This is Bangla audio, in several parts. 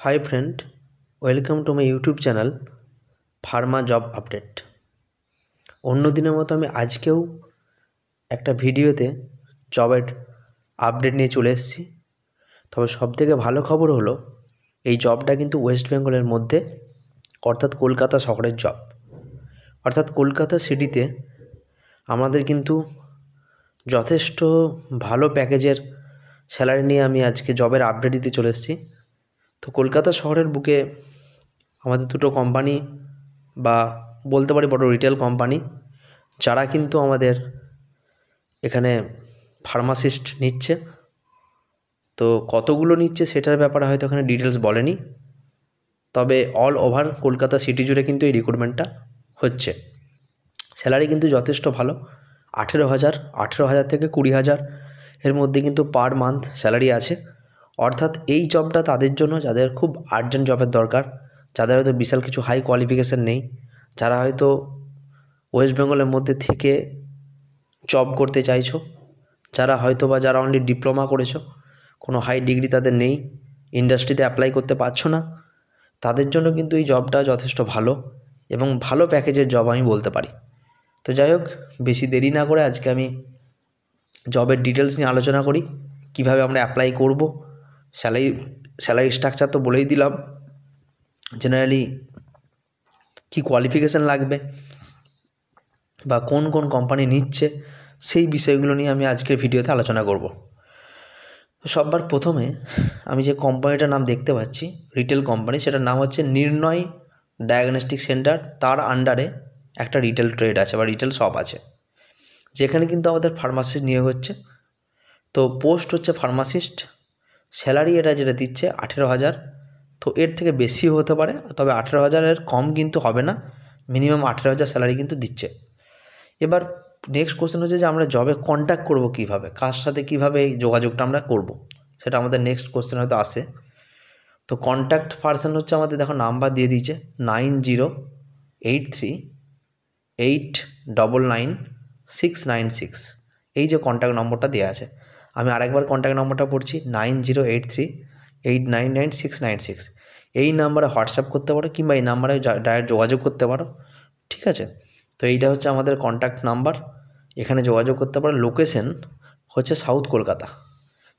Hi friend, welcome to my YouTube channel Pharma job update. অন্য দিনের মতো আমি আজকেও একটা ভিডিওতে জবের আপডেট নিয়ে চলে এসেছি। তবে সবথেকে ভালো খবর হলো এই জবটা কিন্তু ওয়েস্ট বেঙ্গলের মধ্যে অর্থাৎ কলকাতা শহরের জব। অর্থাৎ কলকাতা সিটিতে আমাদের কিন্তু যথেষ্ট ভালো প্যাকেজের স্যালারি নিয়ে আমি আজকে জবের আপডেট দিতে চলে এসেছি। তো কলকাতা শহরের বুকে আমাদের দুটো কোম্পানি বা বলতে পারি বড় রিটেল কোম্পানি, যারা কিন্তু আমাদের এখানে ফার্মাসিস্ট নিচ্ছে। তো কতগুলো নিচ্ছে সেটার ব্যাপারে হয়তো এখানে ডিটেলস বলেনি, তবে অল ওভার কলকাতা সিটি জুড়ে কিন্তু এই রিক্রুটমেন্টটা হচ্ছে। স্যালারি কিন্তু যথেষ্ট ভালো, 18,000 থেকে 20,000 এর মধ্যে কিন্তু পার মান্থ স্যালারি আছে। অর্থাৎ এই জবটা তাদের জন্য যাদের খুব আর্জেন্ট জবের দরকার, যাদের হয়তো বিশাল কিছু হাই কোয়ালিফিকেশান নেই, যারা হয়তো ওয়েস্ট বেঙ্গলের মধ্যে থেকে জব করতে চাইছো, যারা হয়তো বা যারা অনলি ডিপ্লোমা করেছো, কোনো হাই ডিগ্রি তাদের নেই, ইন্ডাস্ট্রিতে অ্যাপ্লাই করতে পারছো না, তাদের জন্য কিন্তু এই জবটা যথেষ্ট ভালো এবং ভালো প্যাকেজের জব আমি বলতে পারি। তো যাই হোক, বেশি দেরি না করে আজকে আমি জবের ডিটেলস নিয়ে আলোচনা করি, কিভাবে আমরা অ্যাপ্লাই করব। স্যালারি স্ট্রাকচার তো বলেই দিলাম, জেনারেলি কি কোয়ালিফিকেশান লাগবে বা কোন কোন কোম্পানি নিচ্ছে সেই বিষয়গুলো নিয়ে আমি আজকের ভিডিওতে আলোচনা করব। তো সবার প্রথমে আমি যে কোম্পানিটার নাম দেখতে পাচ্ছি রিটেল কোম্পানি, সেটার নাম হচ্ছে নির্ণয় ডায়াগনস্টিক সেন্টার। তার আন্ডারে একটা রিটেল ট্রেড আছে বা রিটেল শপ আছে, যেখানে কিন্তু আমাদের ফার্মাসিস্ট নিয়োগ হচ্ছে। তো পোস্ট হচ্ছে ফার্মাসিস্ট। স্যালারি এটা যেটা দিচ্ছে 18,000, তো এর থেকে বেশিও হতে পারে, তবে 18,000-এর কম কিন্তু হবে না, মিনিমাম 18,000 স্যালারি কিন্তু দিচ্ছে। এবার নেক্সট কোশ্চেন হচ্ছে যে আমরা জবে কন্ট্যাক্ট করব কীভাবে, কার সাথে কীভাবে এই যোগাযোগটা আমরা করব, সেটা আমাদের নেক্সট কোশ্চেন হয়তো আসে। তো কন্ট্যাক্ট পার্সন হচ্ছে আমাদের, দেখো নাম্বার দিয়ে দিয়েছে 9083899696। এই যে কন্ট্যাক্ট নম্বরটা দেওয়া আছে, আমি আরেকবার কন্ট্যাক্ট নম্বরটা পড়ছি 9083899696। এই নাম্বারে হোয়াটসঅ্যাপ করতে পারো কিংবা এই নাম্বারে ডাইরেক্ট যোগাযোগ করতে পারো, ঠিক আছে। তো এইটা হচ্ছে আমাদের কন্ট্যাক্ট নাম্বার, এখানে যোগাযোগ করতে পারো। লোকেশন হচ্ছে সাউথ কলকাতা।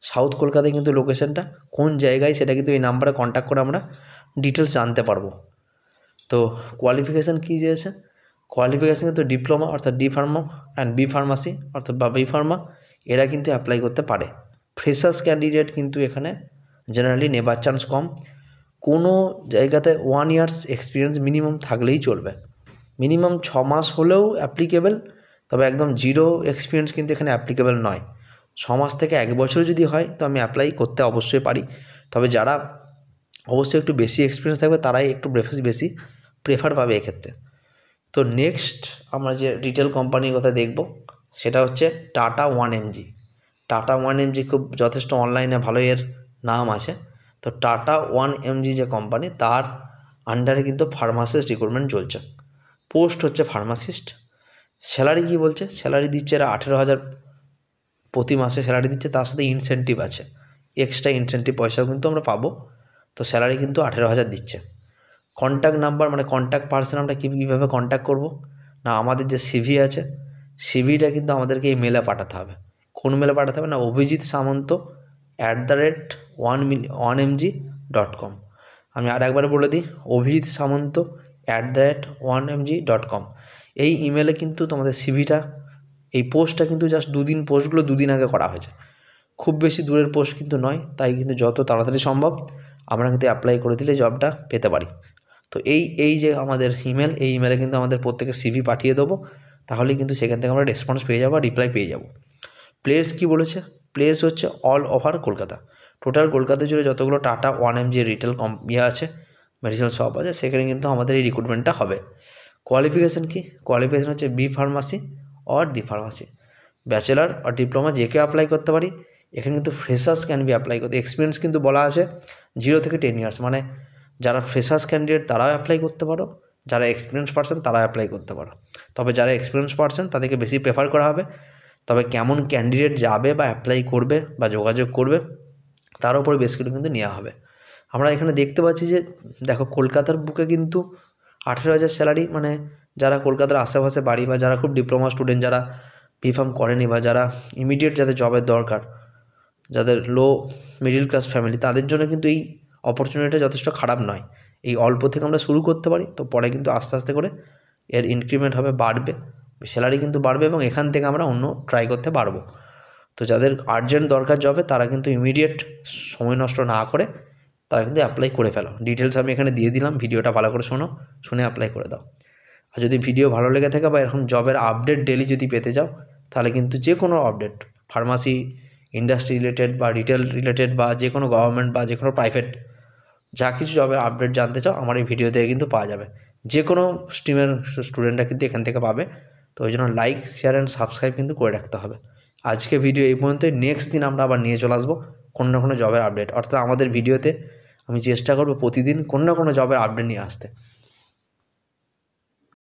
সাউথ কলকাতায় কিন্তু লোকেশনটা কোন জায়গায় সেটা কিন্তু এই নাম্বারে কন্ট্যাক্ট করে আমরা ডিটেলস জানতে পারবো। তো কোয়ালিফিকেশান কী দিয়েছে, কোয়ালিফিকেশান কিন্তু ডিপ্লোমা অর্থাৎ D pharma and B pharmacy অর্থাৎ বা বি ফার্মা, এরা কিন্তু অ্যাপ্লাই করতে পারে। ফ্রেশার্স ক্যান্ডিডেট কিন্তু এখানে জেনারেলি নেবার চান্স কম। কোনো জায়গাতে 1 ইয়ার্স এক্সপিরিয়েন্স মিনিমাম থাকলেই চলবে, মিনিমাম 6 মাস হলেও অ্যাপ্লিকেবল, তবে একদম জিরো এক্সপিরিয়েন্স কিন্তু এখানে অ্যাপ্লিকেবল নয়। 6 মাস থেকে 1 বছর যদি হয় তো আমি অ্যাপ্লাই করতে অবশ্যই পারি, তবে যারা অবশ্যই একটু বেশি এক্সপিরিয়েন্স থাকবে তারাই একটু বেশি প্রেফার পাবে এক্ষেত্রে। তো নেক্সট আমরা যে রিটেল কোম্পানির কথা দেখব সেটা হচ্ছে টাটা 1mg। টাটা 1mg খুব যথেষ্ট অনলাইনে ভালো এর নাম আছে। তো টাটা 1mg যে কোম্পানি, তার আন্ডারে কিন্তু ফার্মাসিস্ট রিক্রুটমেন্ট চলছে। পোস্ট হচ্ছে ফার্মাসিস্ট। স্যালারি কী বলছে, স্যালারি দিচ্ছে এরা 18,000 প্রতি মাসে স্যালারি দিচ্ছে, তার সাথে ইনসেন্টিভ আছে, এক্সট্রা ইনসেন্টিভ পয়সাও কিন্তু আমরা পাবো। তো স্যালারি কিন্তু 18,000 দিচ্ছে। কন্ট্যাক্ট নাম্বার মানে কন্ট্যাক্ট পার্সন আমরা কীভাবে কন্ট্যাক্ট করব না, আমাদের যে সিভি আছে সিভিটা কিন্তু আমাদেরকে এই মেলে পাঠাতে হবে। কোন মেলে পাঠাতে হবে না, অভিজিৎসামন্ত@1mg.com। আমি আর একবার বলে দিই, অভিজিৎসামন্ত@1mg.com। এই ইমেলে কিন্তু তোমাদের সিভিটা, এই পোস্টটা কিন্তু জাস্ট পোস্টগুলো 2 দিন আগে করা হয়েছে, খুব বেশি দূরের পোস্ট কিন্তু নয়, তাই কিন্তু যত তাড়াতাড়ি সম্ভব আমরা কিন্তু অ্যাপ্লাই করে দিলে জবটা পেতে পারি। তো এই যে আমাদের ইমেল, এই ইমেলে কিন্তু আমাদের প্রত্যেকের সিভি পাঠিয়ে দেবো, তাহলে কিন্তু সেখান থেকে আমরা রেসপন্স পেয়ে যাবো, রিপ্লাই পেয়ে যাব। প্লেস কি বলেছে, প্লেস হচ্ছে all over Kolkata. Total Kolkata জুড়ে যতগুলো টাটা 1mg রিটেল আছে, মেডিকেল শপ আছে, সেখানে কিন্তু আমাদের এই রিক্রুটমেন্টটা হবে। কোয়ালিফিকেশান কি, কোয়ালিফিকেশান হচ্ছে B pharmacy or D pharmacy, bachelor আর ডিপ্লোমা যে কেউ অ্যাপ্লাই করতে পারি। এখানে কিন্তু ফ্রেশার্স ক্যান বি অ্যাপ্লাই করতে, এক্সপিরিয়েন্স কিন্তু বলা আছে 0 থেকে 10 ইয়ার্স, মানে যারা ফ্রেশার্স ক্যান্ডিডেট তারাও অ্যাপ্লাই করতে পারো, যারা এক্সপিরিয়েন্স পার্সন তারাও অ্যাপ্লাই করতে পারো। তবে যারা এক্সপিরিয়েন্স পার্সন তাদেরকে বেশি প্রেফার করা হবে। তবে কেমন ক্যান্ডিডেট যাবে বা অ্যাপ্লাই করবে বা যোগাযোগ করবে তার উপরে বেশ কিছু কিন্তু নেওয়া হবে। আমরা এখানে দেখতে পাচ্ছি যে দেখো কলকাতার বুকে কিন্তু 18,000 স্যালারি, মানে যারা কলকাতার আশেপাশে বাড়ি বা যারা খুব ডিপ্লোমা স্টুডেন্ট, যারা বিফার্ম করেনি বা যারা ইমিডিয়েট যাদের জবের দরকার, যাদের লো মিডিল ক্লাস ফ্যামিলি, তাদের জন্য কিন্তু এই অপরচুনিটিটা যথেষ্ট খারাপ নয়। এই অল্প থেকে আমরা শুরু করতে পারি, তো পরে কিন্তু আস্তে আস্তে করে এর ইনক্রিমেন্ট হবে, বাড়বে, স্যালারি কিন্তু বাড়বে এবং এখান থেকে আমরা অন্য ট্রাই করতে পারবো। তো যাদের আর্জেন্ট দরকার জবে তারা কিন্তু ইমিডিয়েট সময় নষ্ট না করে তারা কিন্তু অ্যাপ্লাই করে ফেলো। ডিটেলস আমি এখানে দিয়ে দিলাম, ভিডিওটা ভালো করে শোনো, শুনে অ্যাপ্লাই করে দাও। আর যদি ভিডিও ভালো লেগে থাকে বা এরকম জবের আপডেট ডেলি যদি পেতে যাও, তাহলে কিন্তু যে কোনো আপডেট, ফার্মাসি ইন্ডাস্ট্রি রিলেটেড বা রিটেল রিলেটেড বা যে কোনো গভর্নমেন্ট বা যে কোনো প্রাইভেট, যা কিছু জবের আপডেট জানতে চাও আমার এই ভিডিও থেকে কিন্তু পাওয়া যাবে। যে কোনো স্ট্রিমের স্টুডেন্টরা কিন্তু এখান থেকে পাবে। তো ওই জন্য লাইক, শেয়ার অ্যান্ড সাবস্ক্রাইব কিন্তু করে রাখতে হবে। আজকে ভিডিও এই পর্যন্তই। নেক্সট দিন আমরা আবার নিয়ে চলে আসবো কোনো না কোনো জবের আপডেট, অর্থাৎ আমাদের ভিডিওতে আমি চেষ্টা করবো প্রতিদিন কোনো না কোনো জবের আপডেট নিয়ে আসতে।